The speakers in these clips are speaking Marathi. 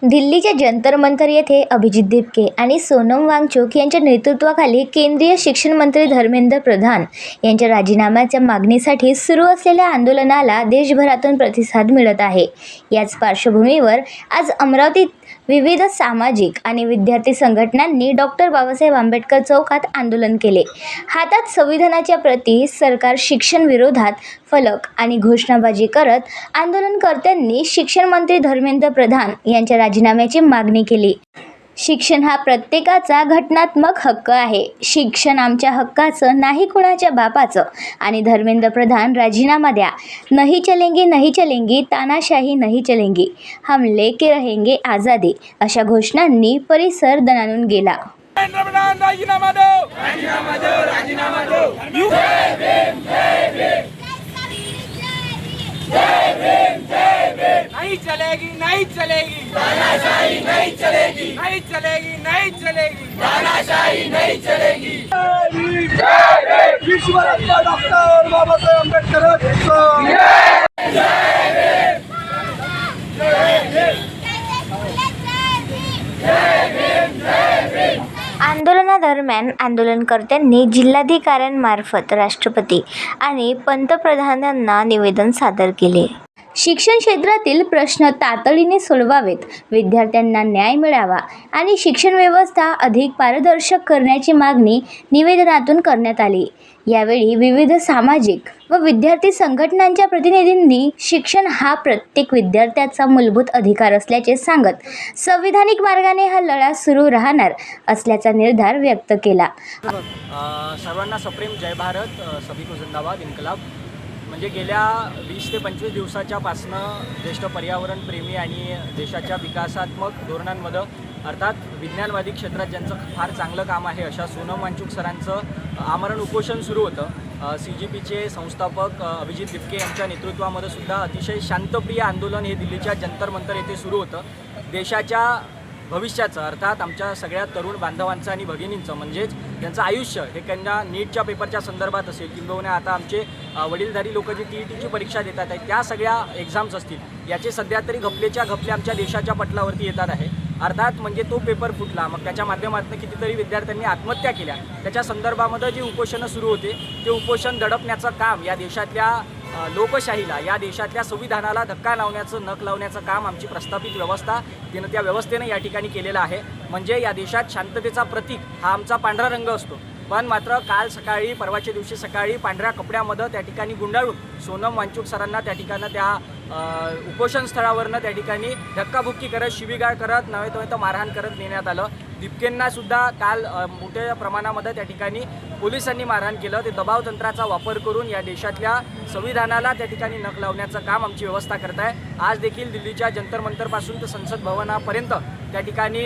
दिल्लीच्या जंतर मंतर येथे अभिजित दिपके आणि सोनम वांगचुक यांच्या नेतृत्वाखाली केंद्रीय शिक्षण मंत्री धर्मेंद्र प्रधान यांच्या राजीनाम्याच्या मागणीसाठी सुरू असलेल्या आंदोलनाला देशभरातून प्रतिसाद मिळत आहे। याच पार्श्वभूमीवर आज अमरावतीत विविध सामाजिक आणि विद्यार्थी संघटनांनी डॉक्टर बाबासाहेब आंबेडकर चौकात आंदोलन केले। हातात संविधानाच्या प्रती, सरकार शिक्षण विरोधात फलक आणि घोषणाबाजी करत आंदोलनकर्त्यांनी शिक्षण मंत्री धर्मेंद्र प्रधान यांच्या राजीनाम्याची मागणी केली। शिक्षण हा प्रत्येकाचा घटनात्मक हक्क आहे। शिक्षण आमच्या हक्काचं नाही, कुणाच्या बापाचं। आणि धर्मेंद्र प्रधान राजीनामा द्या। नहीं चलेंगी तानाशाही नहीं चलेंगी, हम लेके रहेंगे आज़ादी, अशा घोषणांनी परिसर दणाणून गेला। राजीनामा दो, राजीनामा दो, राजीनामा दो। जय भीम, जय भीम। जय भीम, जय भीम। नहीं चलेगी, नहीं चलेगी तानाशाही, नहीं चलेगी, नहीं चलेगी, नहीं चलेगी तानाशाही, नहीं चलेगी। जय भीम, जय भीम। विश्वरत्न डॉक्टर बाबासाहेब आंबेडकर जय भीम, जय भीम। जय भीम, जय भीम। आंदोलनादरम्यान आंदोलनकर्त्यांनी जिल्हाधिकाऱ्यांमार्फत राष्ट्रपती आणि पंतप्रधानांना निवेदन सादर केले। शिक्षण क्षेत्रातील प्रश्न तातडीने सोडवावेत, विद्यार्थ्यांना न्याय मिळावा आणि शिक्षण व्यवस्था अधिक पारदर्शक करण्याची मागणी निवेदनातून करण्यात आली। यावेळी विविध सामाजिक व विद्यार्थी संघटनांच्या प्रतिनिधींनी शिक्षण हा प्रत्येक विद्यार्थ्याचा मूलभूत अधिकार असल्याचे सांगत संविधानिक मार्गाने हा लढा सुरू राहणार असल्याचा निर्धार व्यक्त केला। सर्वांना सप्रेम जय भारत, सभी को जिंदाबाद, इन्कलाब। म्हणजे गेल्या 20 ते 25 दिवसाच्यापासनं ज्येष्ठ पर्यावरण प्रेमी आणि देशाच्या विकासात्मक धोरणांमध्ये अर्थात विज्ञानवादी क्षेत्रात ज्यांचं फार चांगलं काम आहे अशा सोनम वांगचुक सरांचं आमरण उपोषण सुरू होतं। CGPचे संस्थापक अभिजित दिपके यांच्या नेतृत्वामध्ये सुद्धा अतिशय शांतप्रिय आंदोलन हे दिल्लीच्या जंतर मंतर येथे सुरू होतं। देशाच्या भविष्याचं अर्थात आमच्या सगळ्या तरुण बांधवांचं आणि भगिनींचं म्हणजेच त्यांचं आयुष्य हे त्यांना नीटच्या पेपरच्या संदर्भात असेल किंबहुना आता आमचे वडीलधारी लोक जी TETची परीक्षा देतात आहेत त्या सगळ्या एक्झाम्स असतील याचे सध्या तरी घपले आमच्या देशाच्या पटलावरती येतात आहे। अर्थात म्हणजे तो पेपर फुटला, मग त्याच्या माध्यमातून कितीतरी विद्यार्थ्यांनी आत्महत्या केल्या, त्याच्या संदर्भामध्ये जी उपोषणं सुरू होते ते उपोषण दडपण्याचं काम या देशातल्या लोकशाहीला, या देशातल्या संविधानाला धक्का लावण्याचं, नख लावण्याचं काम आमची प्रस्थापित व्यवस्था तिनं त्या व्यवस्थेने या ठिकाणी केलेलं आहे। म्हणजे या देशात शांततेचा प्रतीक हा आमचा पांढरा रंग असतो, पण मात्र काल सकाळी, परवाच्या दिवशी सकाळी पांढऱ्या कपड्यामध्ये त्या ठिकाणी गुंडाळून सोनम वांगचुक सरांना त्या ठिकाणी त्या उपोषण स्थळावरनं त्या ठिकाणी धक्काबुक्की करत, शिवीगाळ करत, नव्हे तर मारहाण करत नेण्यात आलं। दिपकेंना सुद्धा काल मोठ्या प्रमाणामध्ये त्या ठिकाणी पोलिसांनी मारहाण केलं। ते दबाव तंत्राचा वापर करून या देशातल्या संविधानाला त्या ठिकाणी नख लावण्याचं काम आमची व्यवस्था करत आहे। आज देखील दिल्लीच्या जंतर मंतरपासून तर संसद भवनापर्यंत त्या ठिकाणी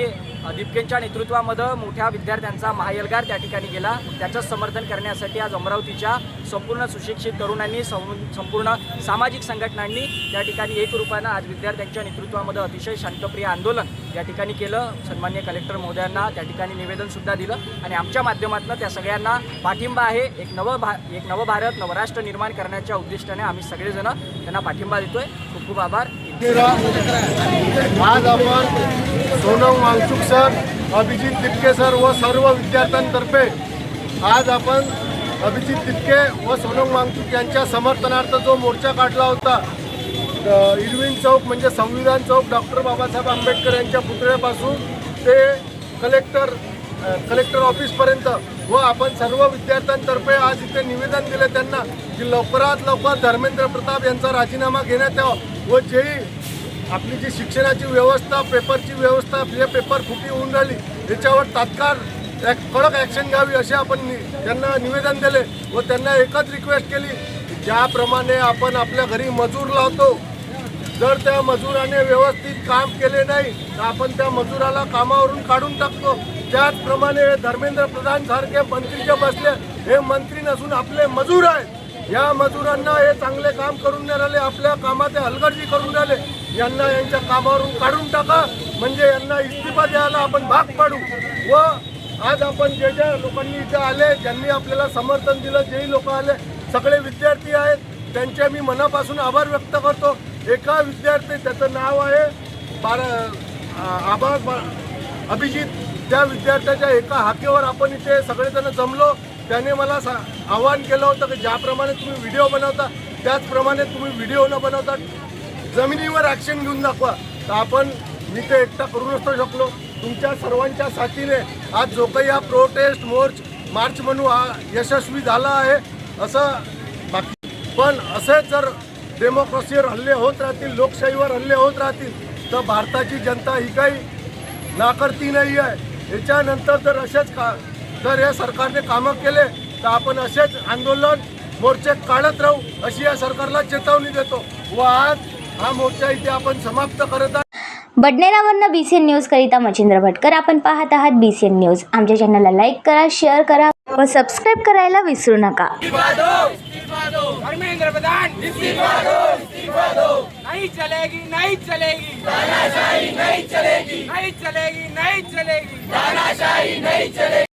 दिपकेंच्या नेतृत्वामध्ये मोठ्या विद्यार्थ्यांचा महाएल्गार त्या ठिकाणी गेला। त्याचं समर्थन करण्यासाठी आज अमरावतीच्या संपूर्ण सुशिक्षित तरुणांनी, संपूर्ण सामाजिक संघटनांनी त्या ठिकाणी एकरूपानं आज विद्यार्थ्यांच्या नेतृत्वामध्ये अतिशय शांतप्रिय आंदोलन या ठिकाणी केलं। सन्माननीय कलेक्टर महोदयांना त्या ठिकाणी निवेदनसुद्धा दिलं आणि आमच्या माध्यमातून त्या सगळ्यांना पाठिंबा आहे। एक नव भारत, नवराष्ट्र निर्माण करण्याच्या उद्दिष्टाने आम्ही सगळेजण त्यांना पाठिंबा देतोय। खूप खूप आभार। आज आपण सोनम वांगचुक सर, अभिजित दिपके सर व सर्व विद्यार्थ्यांतर्फे आज आपण अभिजित दिपके व सोनम वांगचुक यांच्या समर्थनार्थ जो मोर्चा काढला होता, इरविन चौक म्हणजे संविधान चौक, डॉक्टर बाबासाहेब आंबेडकर यांच्या पुतळ्यापासून ते कलेक्टर ऑफिसपर्यंत, व आपण सर्व विद्यार्थ्यांतर्फे आज इथे निवेदन दिले त्यांना की लवकरात लवकर धर्मेंद्र प्रताप यांचा राजीनामा घेण्यात यावा व जे आपली जी शिक्षणाची व्यवस्था, पेपरची व्यवस्था, जे पेपर फुटी होऊन राहिली याच्यावर तात्काळ कडक ॲक्शन घ्यावी असे आपण त्यांना निवेदन दिले व त्यांना एकच रिक्वेस्ट केली, ज्याप्रमाणे आपण आपल्या घरी मजूर लावतो, जर त्या मजुराने व्यवस्थित काम केले नाही तर आपण त्या मजुराला कामावरून काढून टाकतो। त्याचप्रमाणे धर्मेंद्र प्रधान सारखे मंत्री जे बसले हे मंत्री नसून आपले मजूर आहेत। या मजुरांना हे चांगले काम करून नाही राहिले, आपल्या कामात हलगर्जी करून राहिले, यांना यांच्या कामावरून काढून टाका, म्हणजे यांना इस्तिफा द्यायला आपण भाग पाडू। व आज आपण जे लोकांनी इथे आले, ज्यांनी आपल्याला समर्थन दिलं, जेही लोक आले सगळे विद्यार्थी आहेत, त्यांचे मी मनापासून आभार व्यक्त करतो। एका विद्यार्थी, त्याचं नाव आहे अभिजित त्या विद्यार्थ्याच्या एका हाकेवर आपण इथे सगळेजण जमलो. त्याने मला आवाहन केलं होतं की ज्याप्रमाणे तुम्ही व्हिडिओ बनवता त्याचप्रमाणे तुम्ही व्हिडिओ न बनवता जमिनीवर ॲक्शन घेऊन दाखवा. तर आपण मी ते एकटा करू नसतो शकलो. तुमच्या सर्वांच्या साथीने आज जो काही हा प्रोटेस्ट मार्च म्हणून हा यशस्वी झाला आहे. असं बाकी पण असे जर डेमोक्रेसीवर हल्ले होत राहतील, लोकशाहीवर हल्ले होत राहतील तर भारताची जनता ही काही नाकारती नाही आहे. याच्यानंतर जर या सरकारने कामं केले तर आपण असेच आंदोलन मोर्चे काढत राहू अशी या सरकारला चेतावणी देतो. व आज हा मोर्चा इथे आपण समाप्त करत आहोत. बडनेरावरनं BCN न्यूज करिता मच्छिंद्र भटकर. आपण पाहत आहात BCN न्यूज. आमच्या चॅनलला लाईक करा, शेअर करा व सबस्क्राईब करायला विसरू नका. धर्मेंद्र प्रधान नहीं चलेगी, नहीं चलेगी, तानाशाही नहीं चलेगी, नहीं चलेगी, नहीं चलेगी, तानाशाही नहीं चलेगी.